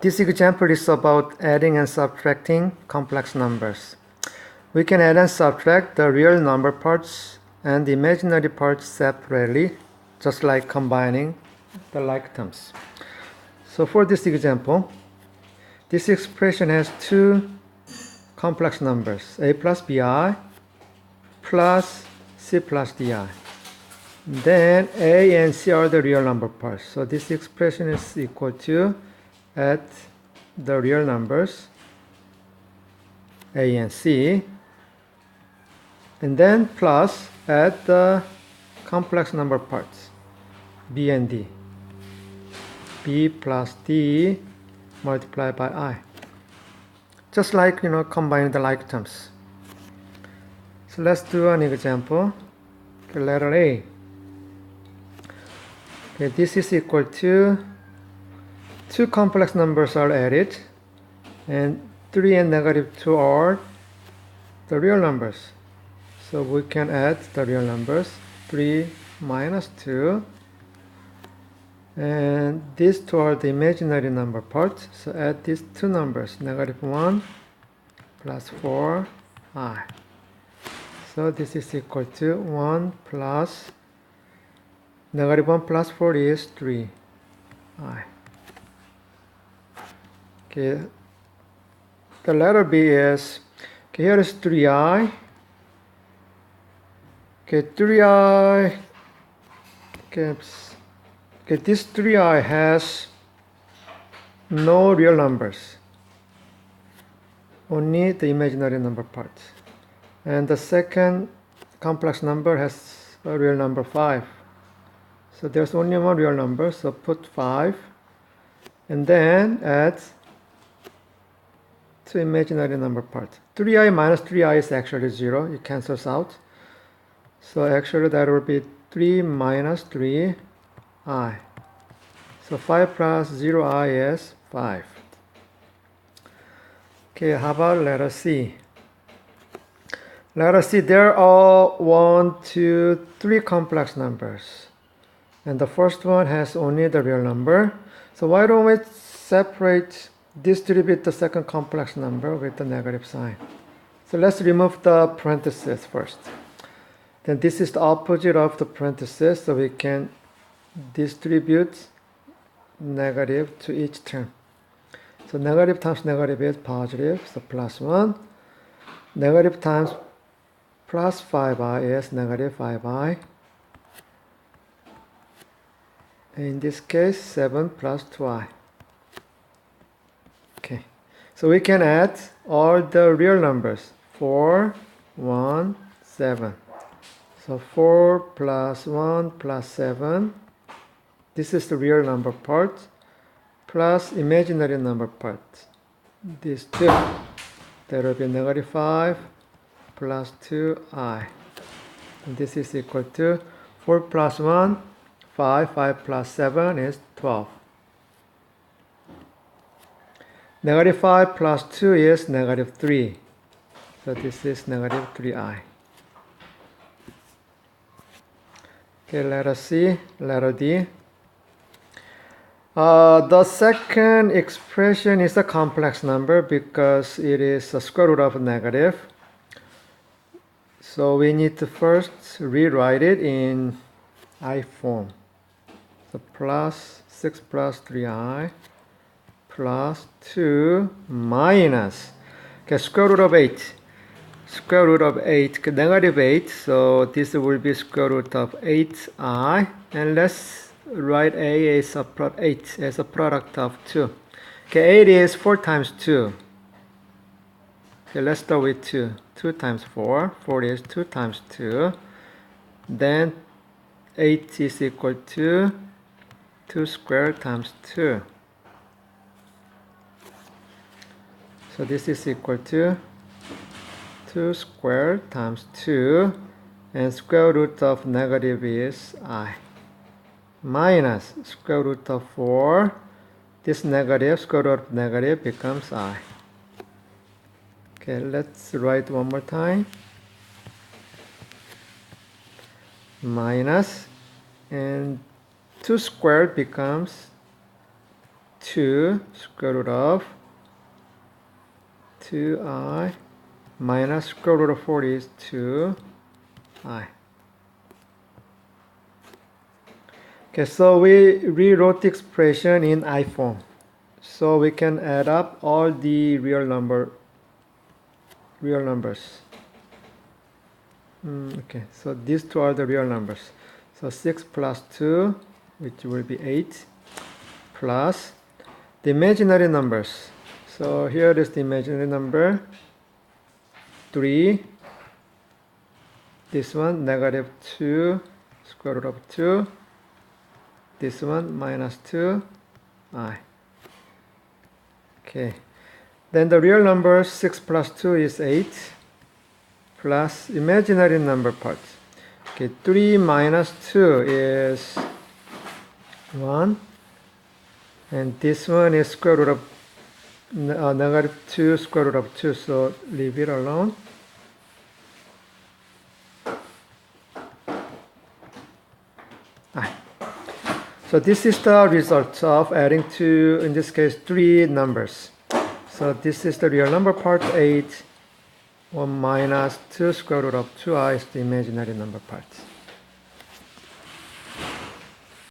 This example is about adding and subtracting complex numbers. We can add and subtract the real number parts and the imaginary parts separately, just like combining the like terms. So for this example, this expression has two complex numbers, a plus bi plus c plus di. Then a and c are the real number parts. So this expression is equal to add the real numbers a and c, and then plus add the complex number parts b and d. b plus d multiplied by I. Just like, combining the like terms. So let's do an example. Okay, letter A. Okay, this is equal to two complex numbers are added, and 3 and negative 2 are the real numbers. So we can add the real numbers, 3 minus 2, and these two are the imaginary number parts. So add these two numbers, negative 1 plus 4i. So this is equal to 1 plus negative 1 plus 4 is 3i. Okay, the letter B is, okay, here is 3i. Okay, 3i, okay, this 3i has no real numbers, only the imaginary number parts. And the second complex number has a real number 5. So there's only one real number, so put 5, and then add two imaginary number parts. 3i minus 3i is actually 0, it cancels out. So actually that will be 3 minus 3i. So 5 plus 0i is 5. Okay, how about letter C? Letter C, there are 1, 2, 3 complex numbers. And the first one has only the real number. So why don't we distribute the second complex number with the negative sign? So let's remove the parentheses first. Then this is the opposite of the parentheses, so we can distribute negative to each term. So negative times negative is positive, so plus 1. Negative times plus 5i is negative 5i. In this case, 7 plus 2i. Okay, so we can add all the real numbers, 4, 1, 7. So 4 plus 1 plus 7, this is the real number part, plus imaginary number part, these two. There will be negative 5 plus 2i. And this is equal to 4 plus 1, 5, 5 plus 7 is 12. Negative 5 plus 2 is negative 3. So this is negative 3i. Okay, letter C, letter D. The second expression is a complex number because it is a square root of negative. So we need to first rewrite it in I form. So plus 6 plus 3i plus 2 minus, okay, square root of 8. Square root of 8, negative 8, so this will be square root of 8i, and let's write a as a 8 as a product of 2. Okay, 8 is 4 times 2. Okay, let's start with 2. 2 times 4, 4 is 2 times 2. Then 8 is equal to 2 squared times 2. So this is equal to 2 squared times 2, and square root of negative is I, minus square root of 4, this negative, square root of negative becomes I. Okay, let's write one more time. Minus, and 2 squared becomes 2 square root of 2i minus square root of 4 is 2i. Okay, so we rewrote the expression in I form. So we can add up all the real numbers. Okay, so these two are the real numbers. So 6 plus 2, which will be 8, plus the imaginary numbers. So here is the imaginary number 3. This one negative 2 square root of 2. This one minus 2i. Okay. Then the real number 6 plus 2 is 8 plus imaginary number part. Okay, 3 minus 2 is 1. And this one is square root of negative 2 square root of 2, so leave it alone. So this is the result of adding two, in this case, 3 numbers. So this is the real number part, 8. 1 minus 2 square root of 2i is the imaginary number part.